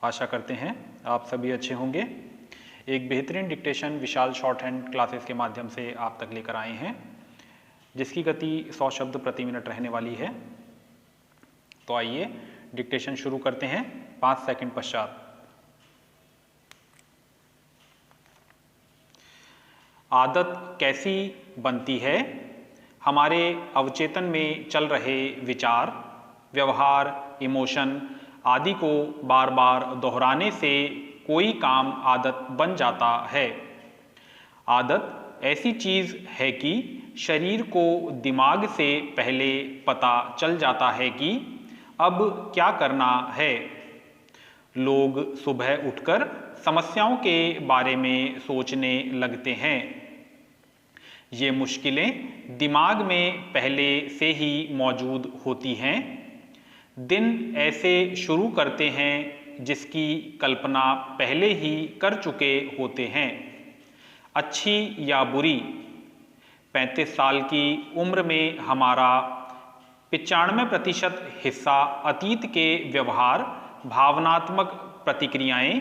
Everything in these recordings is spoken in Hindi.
आशा करते हैं आप सभी अच्छे होंगे। एक बेहतरीन डिक्टेशन विशाल शॉर्ट हैंड क्लासेस के माध्यम से आप तक लेकर आए हैं, जिसकी गति 100 शब्द प्रति मिनट रहने वाली है। तो आइए डिक्टेशन शुरू करते हैं 5 सेकंड पश्चात। आदत कैसी बनती है? हमारे अवचेतन में चल रहे विचार, व्यवहार, इमोशन आदि को बार बार दोहराने से कोई काम आदत बन जाता है। आदत ऐसी चीज है कि शरीर को दिमाग से पहले पता चल जाता है कि अब क्या करना है। लोग सुबह उठकर समस्याओं के बारे में सोचने लगते हैं। ये मुश्किलें दिमाग में पहले से ही मौजूद होती हैं। दिन ऐसे शुरू करते हैं जिसकी कल्पना पहले ही कर चुके होते हैं। अच्छी या बुरी, 35 साल की उम्र में हमारा 95% हिस्सा अतीत के व्यवहार, भावनात्मक प्रतिक्रियाएं,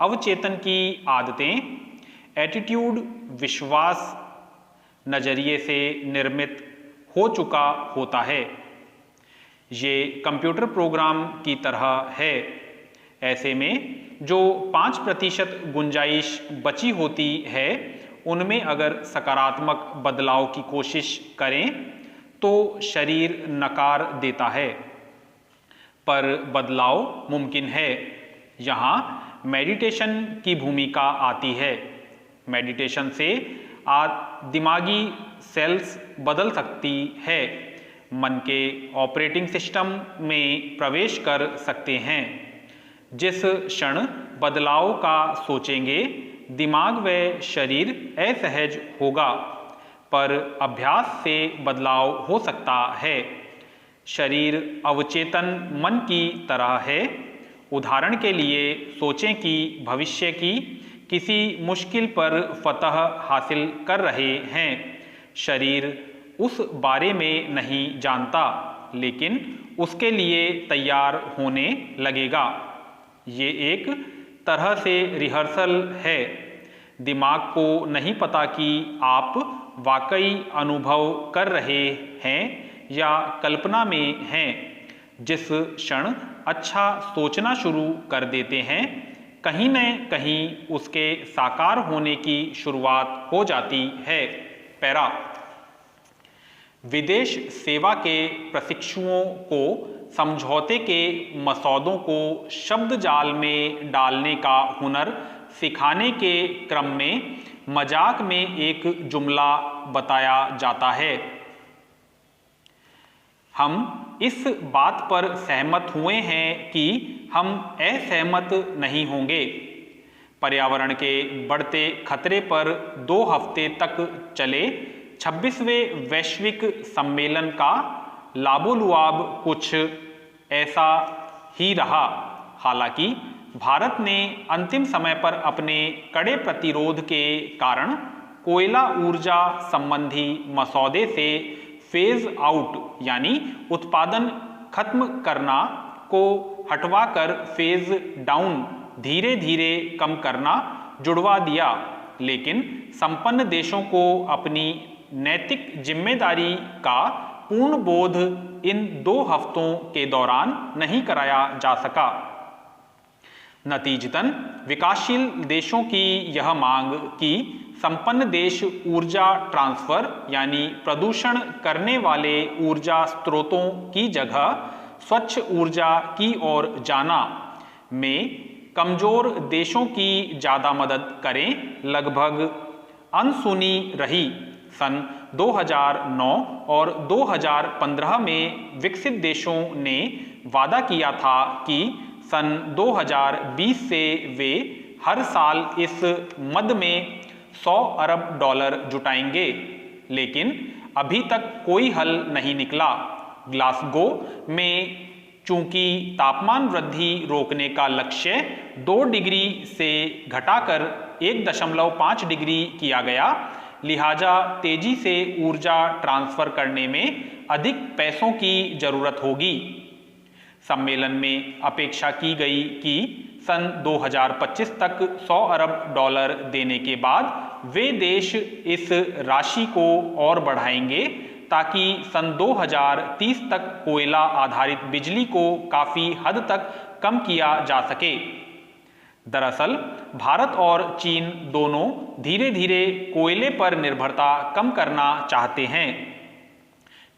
अवचेतन की आदतें, एटीट्यूड, विश्वास, नजरिए से निर्मित हो चुका होता है। ये कंप्यूटर प्रोग्राम की तरह है। ऐसे में जो 5% गुंजाइश बची होती है, उनमें अगर सकारात्मक बदलाव की कोशिश करें तो शरीर नकार देता है, पर बदलाव मुमकिन है। यहाँ मेडिटेशन की भूमिका आती है। मेडिटेशन से दिमागी सेल्स बदल सकती है, मन के ऑपरेटिंग सिस्टम में प्रवेश कर सकते हैं। जिस क्षण बदलाव का सोचेंगे, दिमाग व शरीर असहज होगा, पर अभ्यास से बदलाव हो सकता है। शरीर अवचेतन मन की तरह है। उदाहरण के लिए सोचें कि भविष्य की किसी मुश्किल पर फतह हासिल कर रहे हैं। शरीर उस बारे में नहीं जानता, लेकिन उसके लिए तैयार होने लगेगा। ये एक तरह से रिहर्सल है। दिमाग को नहीं पता कि आप वाकई अनुभव कर रहे हैं या कल्पना में हैं। जिस क्षण अच्छा सोचना शुरू कर देते हैं, कहीं न कहीं उसके साकार होने की शुरुआत हो जाती है। पैरा, विदेश सेवा के प्रशिक्षुओं को समझौते के मसौदों को शब्द जाल में डालने का हुनर सिखाने के क्रम में मजाक में एक जुमला बताया जाता है। हम इस बात पर सहमत हुए हैं कि हम असहमत नहीं होंगे। पर्यावरण के बढ़ते खतरे पर 2 हफ्ते तक चले 26वें वैश्विक सम्मेलन का लाबोलुआब कुछ ऐसा ही रहा। हालांकि भारत ने अंतिम समय पर अपने कड़े प्रतिरोध के कारण कोयला ऊर्जा संबंधी मसौदे से फेज आउट यानी उत्पादन खत्म करना को हटवाकर फेज डाउन धीरे धीरे कम करना जुड़वा दिया। लेकिन संपन्न देशों को अपनी नैतिक जिम्मेदारी का पूर्ण बोध इन 2 हफ्तों के दौरान नहीं कराया जा सका। नतीजतन विकासशील देशों की यह मांग कि संपन्न देश ऊर्जा ट्रांसफर यानी प्रदूषण करने वाले ऊर्जा स्रोतों की जगह स्वच्छ ऊर्जा की ओर जाना में कमजोर देशों की ज्यादा मदद करें, लगभग अनसुनी रही। सन 2009 और 2015 में विकसित देशों ने वादा किया था कि सन 2020 से वे हर साल इस मद में $100 अरब जुटाएंगे, लेकिन अभी तक कोई हल नहीं निकला। ग्लासगो में चूंकि तापमान वृद्धि रोकने का लक्ष्य 2 डिग्री से घटाकर 1.5 डिग्री किया गया, लिहाजा तेजी से ऊर्जा ट्रांसफर करने में अधिक पैसों की जरूरत होगी। सम्मेलन में अपेक्षा की गई कि सन 2025 तक 100 अरब डॉलर देने के बाद वे देश इस राशि को और बढ़ाएंगे ताकि सन 2030 तक कोयला आधारित बिजली को काफी हद तक कम किया जा सके। दरअसल भारत और चीन दोनों धीरे धीरे कोयले पर निर्भरता कम करना चाहते हैं,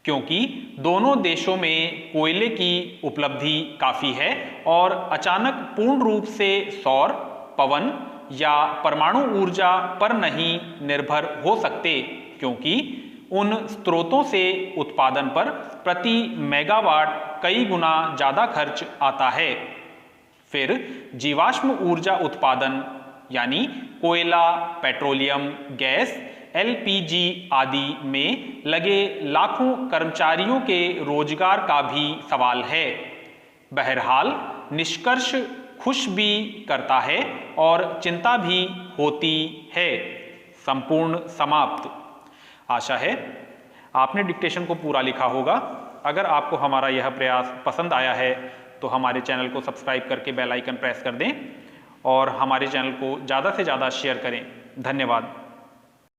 क्योंकि दोनों देशों में कोयले की उपलब्धि काफी है और अचानक पूर्ण रूप से सौर, पवन या परमाणु ऊर्जा पर नहीं निर्भर हो सकते, क्योंकि उन स्रोतों से उत्पादन पर प्रति मेगावाट कई गुना ज्यादा खर्च आता है। फिर जीवाश्म ऊर्जा उत्पादन यानी कोयला, पेट्रोलियम गैस, एलपीजी आदि में लगे लाखों कर्मचारियों के रोजगार का भी सवाल है। बहरहाल निष्कर्ष खुश भी करता है और चिंता भी होती है। संपूर्ण समाप्त। आशा है आपने डिक्टेशन को पूरा लिखा होगा। अगर आपको हमारा यह प्रयास पसंद आया है तो हमारे चैनल को सब्सक्राइब करके बेल आइकन प्रेस कर दें और हमारे चैनल को ज़्यादा से ज़्यादा शेयर करें। धन्यवाद।